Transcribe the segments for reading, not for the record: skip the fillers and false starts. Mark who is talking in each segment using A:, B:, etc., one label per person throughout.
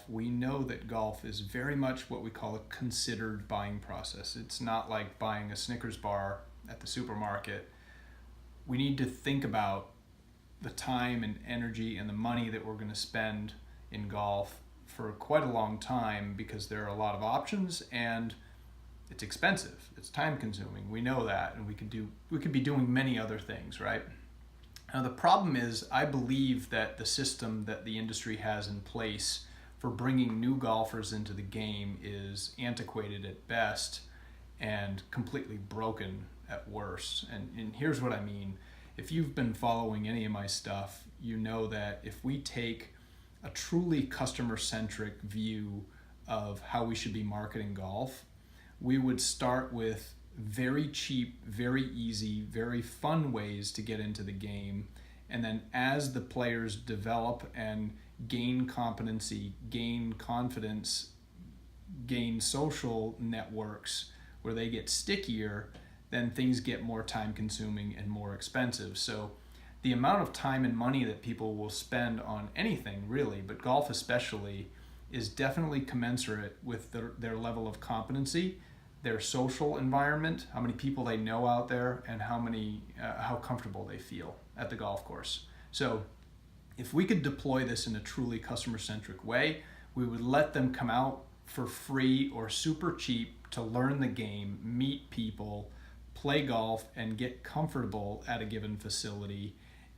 A: we know that golf is very much what we call a considered buying process. It's not like buying a Snickers bar at the supermarket. We need to think about the time and energy and the money that we're going to spend in golf for quite a long time, because there are a lot of options and it's expensive. It's time consuming. We know that, and we could be doing many other things, right? Now the problem is, I believe that the system that the industry has in place for bringing new golfers into the game is antiquated at best and completely broken at worst. And here's what I mean. If you've been following any of my stuff, you know that if we take a truly customer-centric view of how we should be marketing golf, we would start with very cheap, very easy, very fun ways to get into the game. And then as the players develop and gain competency, gain confidence, gain social networks where they get stickier, then things get more time consuming and more expensive. So the amount of time and money that people will spend on anything really, but golf especially, is definitely commensurate with their level of competency, their social environment, how many people they know out there, and how comfortable they feel at the golf course. So if we could deploy this in a truly customer-centric way, we would let them come out for free or super cheap to learn the game, meet people, play golf, and get comfortable at a given facility.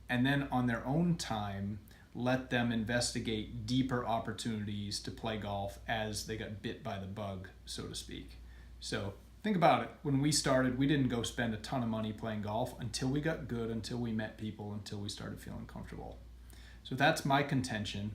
A: And then on their own time, let them investigate deeper opportunities to play golf as they got bit by the bug, so to speak. So think about it. When we started, we didn't go spend a ton of money playing golf until we got good, until we met people, until we started feeling comfortable. So that's my contention.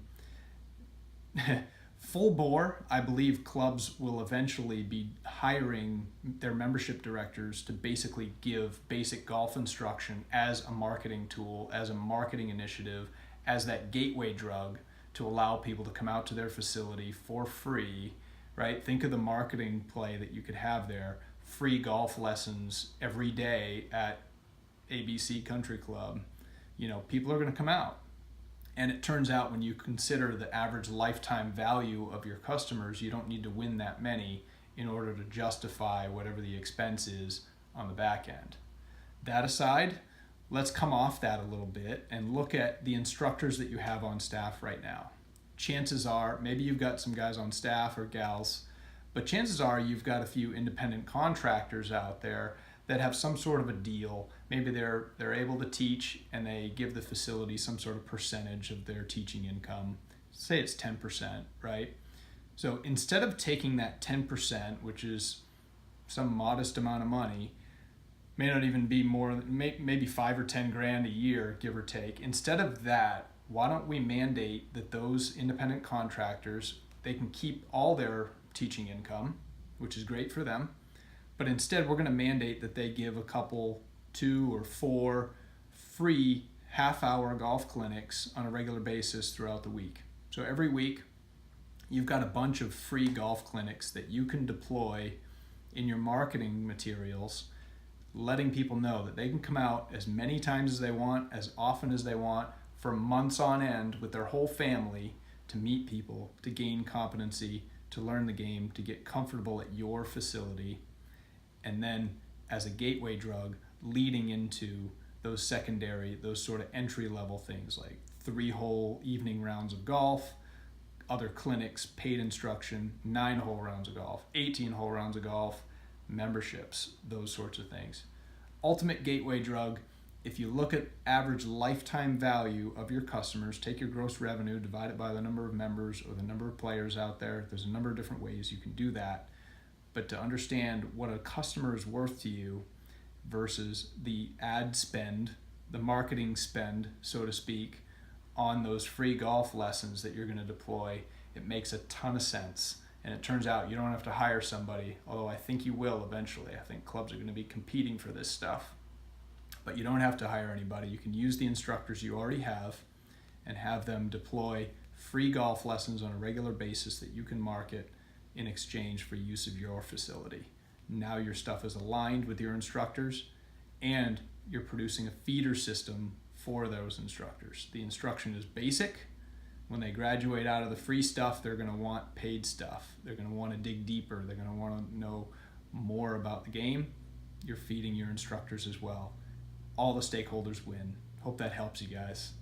A: Full bore, I believe clubs will eventually be hiring their membership directors to basically give basic golf instruction as a marketing tool, as a marketing initiative, as that gateway drug to allow people to come out to their facility for free, right? Think of the marketing play that you could have there. Free golf lessons every day at ABC Country Club. People are going to come out. And it turns out when you consider the average lifetime value of your customers, you don't need to win that many in order to justify whatever the expense is on the back end. That aside, let's come off that a little bit and look at the instructors that you have on staff right now. Chances are, maybe you've got some guys on staff or gals, but chances are you've got a few independent contractors out there that have some sort of a deal. Maybe they're able to teach and they give the facility some sort of percentage of their teaching income. Say it's 10%, right? So instead of taking that 10%, which is some modest amount of money, may not even be more, maybe 5 or 10 grand a year, give or take. Instead of that, why don't we mandate that those independent contractors, they can keep all their teaching income, which is great for them, but instead we're going to mandate that they give a couple, 2 or 4 free half-hour golf clinics on a regular basis throughout the week. So every week you've got a bunch of free golf clinics that you can deploy in your marketing materials, letting people know that they can come out as many times as they want, as often as they want, for months on end with their whole family to meet people, to gain competency, to learn the game, to get comfortable at your facility, and then as a gateway drug leading into those secondary, those sort of entry-level things like 3-hole evening rounds of golf, other clinics, paid instruction, 9-hole rounds of golf, 18-hole rounds of golf, memberships, those sorts of things. Ultimate gateway drug. If you look at average lifetime value of your customers, take your gross revenue, divide it by the number of members or the number of players out there. There's a number of different ways you can do that. But to understand what a customer is worth to you versus the ad spend, the marketing spend, so to speak, on those free golf lessons that you're going to deploy, it makes a ton of sense. And it turns out you don't have to hire somebody, although I think you will eventually. I think clubs are going to be competing for this stuff. But you don't have to hire anybody. You can use the instructors you already have and have them deploy free golf lessons on a regular basis that you can market in exchange for use of your facility. Now your stuff is aligned with your instructors and you're producing a feeder system for those instructors. The instruction is basic. When they graduate out of the free stuff, they're going to want paid stuff. They're going to want to dig deeper. They're going to want to know more about the game. You're feeding your instructors as well. All the stakeholders win. Hope that helps you guys.